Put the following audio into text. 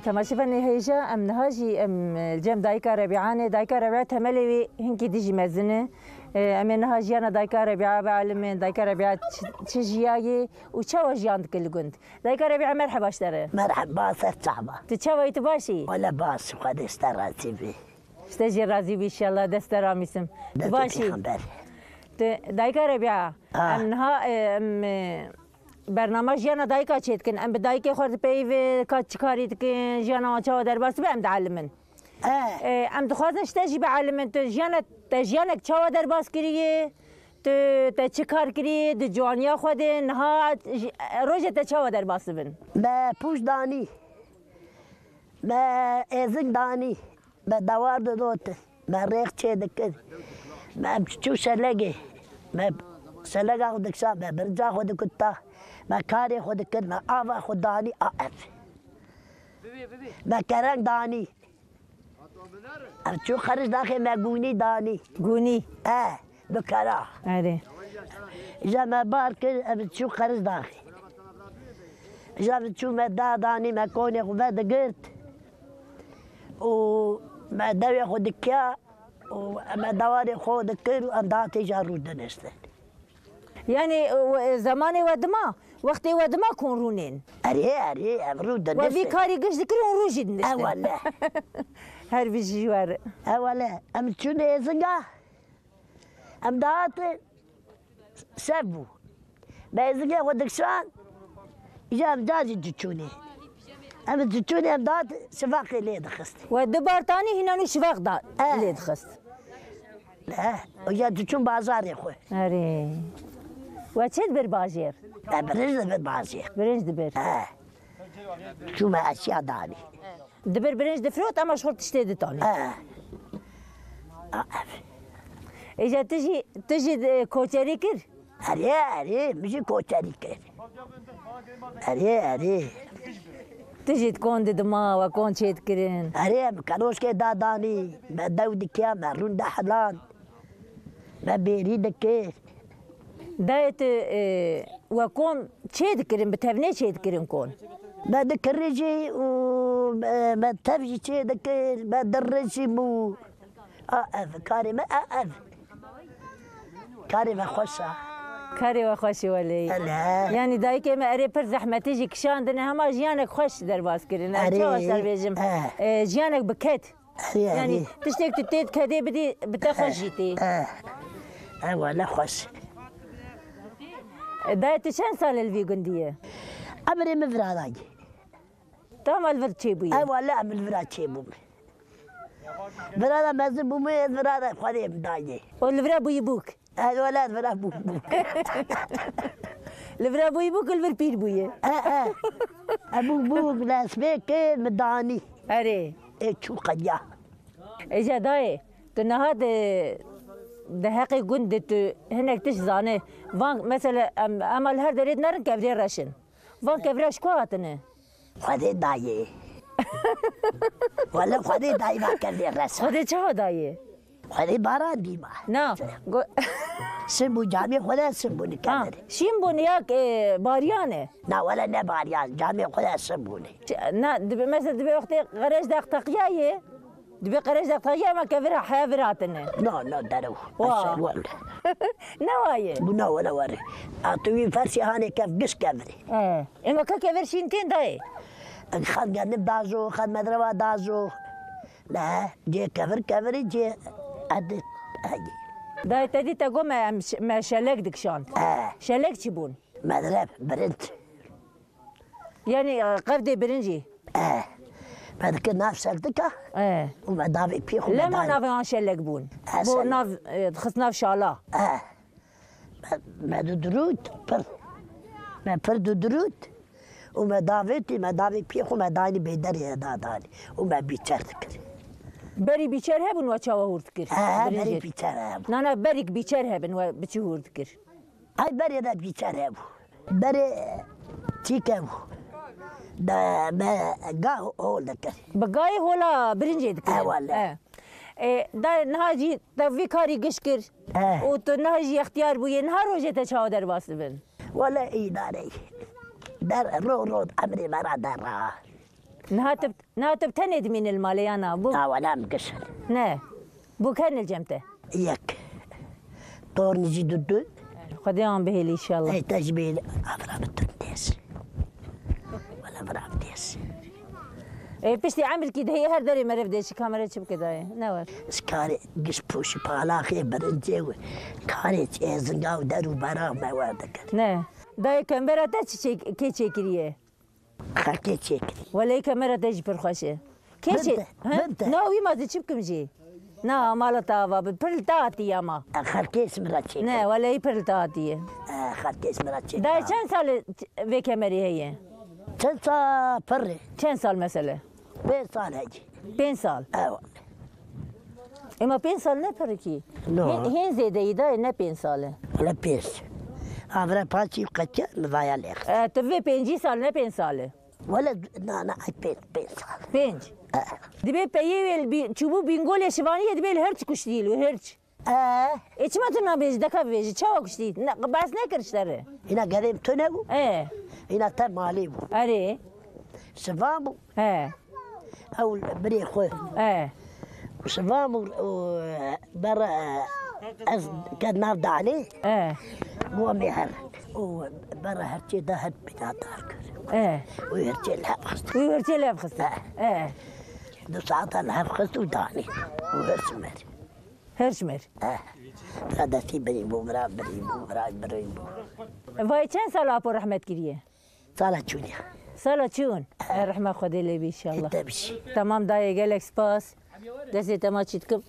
تماشي فني هيجا ام نهاجي ام الجام دايكا ربيعاني دايكا ربيعة تملي هنكي ديجي مزنه ام نهاجي انا دايكا ربيعة بعلم دايكا ربيعة تشجياي وتشوا جيان كل جند دايكا ربيعة مرحبا اشتري مرحبا صعبة تتشوا تباشي ولا باس وقد استراتي بي استجي راضي بي ان شاء الله دسترا مسم تباشي دايكا ربيعة ام نها ام برنامج جانا دایکا چیت کن ام بدایک خورد پیو کات کاریت کن جانا چاو در باس بهم تعلمن ام دخوازش تجی بعلمن تو جانا تجانك چاو در باس کریه تو تچکار کریه د جوانیا خود نها روزه تچاو در باس بن ما پوش دانی ما ازک دانی ما دوار دوت ما ریخ چه دکد ما چو شلگه ما شلگه خود دکسا ما برجا خود کتا ما كاري خود كد ما آوا خود داني آف ما كرنگ داني شو خرج داخل ما قوني داني قوني بكرا أري إذا ما بار كد شو خرج داخل إذا بتشوف ما دا داني ما كوني خود دقرت وما دوي خود كيا وما دواري خود كر وأنداتي جارو دنستن يعني زماني ودما وقتي ودما كون رونين أري أمرود النسل وفي كاري قش ذكرون روجي النسل أولا هربي جوار أولا أم تشوني زنقا أم دات سبو ما زنقا ودك شان إجا أم دازي تشوني أم تشوني أم دات شفاقي لي دخست والدبار تاني هنا نو شفاق دات لي دخست لا ويا تشون بازار يا أخوي أري وتشد بالباجير برنج بالبازير برنج دبر شو ما أشياء داني دبر برنج دفروت أما شغل تشتي تاني إجا تجي كوتشري كر أري مش كوتشري كر أري تجي تكون دما وكون شيت كرين أري كانوش كده داني ما داود كيا ما رون دحلان ما بيريد كير دايت وكون شيد كرين بتبني شيد كرين كون ما دكرجي وما تبجي شيد كير ما درجي مو كاري ما كاري ما خوشة كاري وخوشي ولي يعني دايك ما أري پر زحمة تيجي كشان دنا هما جيانك خوش درباس كرين أري أصل بيجم جيانك بكت يعني تشتيك تتيت كدي بدي بتخوش جيتي ولا خوش دايت شن سال الفيجندية أمري مفراداي تام الفرد تشيبوي ولا أمر الفراد تشيبوي فرادا مازن بومي فرادا خالي بداية والفرا بوي بوك ولا فرا بوك الفرا بوي بوك الفر بير بوي أبوك بوك ناس بيك مداني أري شو قجا إجا داي تنهاد دهقي جندت هناك تشزانه فان مثلا أمل هر دريد نرن كبري راشن فان كبري شكواتنا خدي داي ولا خدي داي ما كبري راشن خدي شو داي خدي باران دي ما نا سمو جامي خدا سمو نكبري شيمبون ياك باريانه نا ولا نا باريان جامي خدا سموني نا مثلا دبي وقت غريش داق تقيايه دبي قريش داق تقيا ما كبري حياة براتنا لا درو ولا نوايه بنا ولا وري أتوي فرشي هاني كيف قش كبري إما كبر شينتين داي خد جانب دازو خد مدربة دازو لا جي كبري جي عدت هاجي داي تدي تقوم ما شلك دكشان شلك تبون مدرب برنت يعني قفدي برنجي بعد كده ناف سلتك وما دافي بيخو لا ما ناف عن شلك بون بو ناف خص ناف شالا ما درود ما درود وما دافي بيخو ما داني بيدري داني وما بيتشرتك بري بيشر هبن وشاو هورتكر بري بيشر هبن نانا بريك بيشر هبن وبتشو هورتكر هاي بري دا بيشر هبن بري تيكو دا ما قاو هولا كر بقاي هولا برنجي دكر ولا دا نهاجي تفي كاري قشكر وتنهاجي اختيار بوي نهار وجه تشاو در باسبن ولا اي داري در رو أمري مرا در نهاتب تند من الماليانا بو ولا مقشر نه بو كان الجمته يك طور نجي دودو خديهم به ان شاء الله اي تجبيل افرام التنديس ولا افرام ديس اي بشتي عامل كده هي هر دري مرف ديش كاميرا تشب كده نور سكاري قش بوشي بالاخي برنجيو كاري ازنقاو دارو برا ما وادك نه داي كاميرا تشي كي تشكريه خلكي تشيك ولا كاميرا تجي برخوشه كيشي بنت ناوي ما تشبكم جي نا مالتا بلتاتي يا ما خلكي اسمها تشيك نه ولا بلتاتي خلكي اسمها تشيك داي كم سال في كاميرا هي تنسى فري كم سال مثلا 5 سال هجي 5 سال ايوه اما 5 سال نه فرقي لا. هين زيادة يدا نه 5 سال ولا بيس افرا باتشي قتل مضايا ليخ تبي 5 سال نه 5 سال ولا نا اي 5 سال 5 دبي بيي چوبو بينگول شوانی دبي هرچ کشتیل و هرچ ايش ما تنا بيج دكا بيج چاو کشتی بس نکرشتره هنا قديم تنقو هنا تم ماليبو اري سفامو او بري خوي وسفامو برا كان نافض عليه هو ميهر وبرا هرتي ذهب بتاع دارك ويرتي الهبخست ويرتي الهبخست دو ساعة الهبخست وداني وهرسمر هرسمر هذا في بريبو بريبو وای چند سال اپو رحمت کریه؟ سالة چونيا سالة چون؟ رحمة خدا لي ان شاء الله تمشي تمام داي جالك سباس دسي تما تشتكم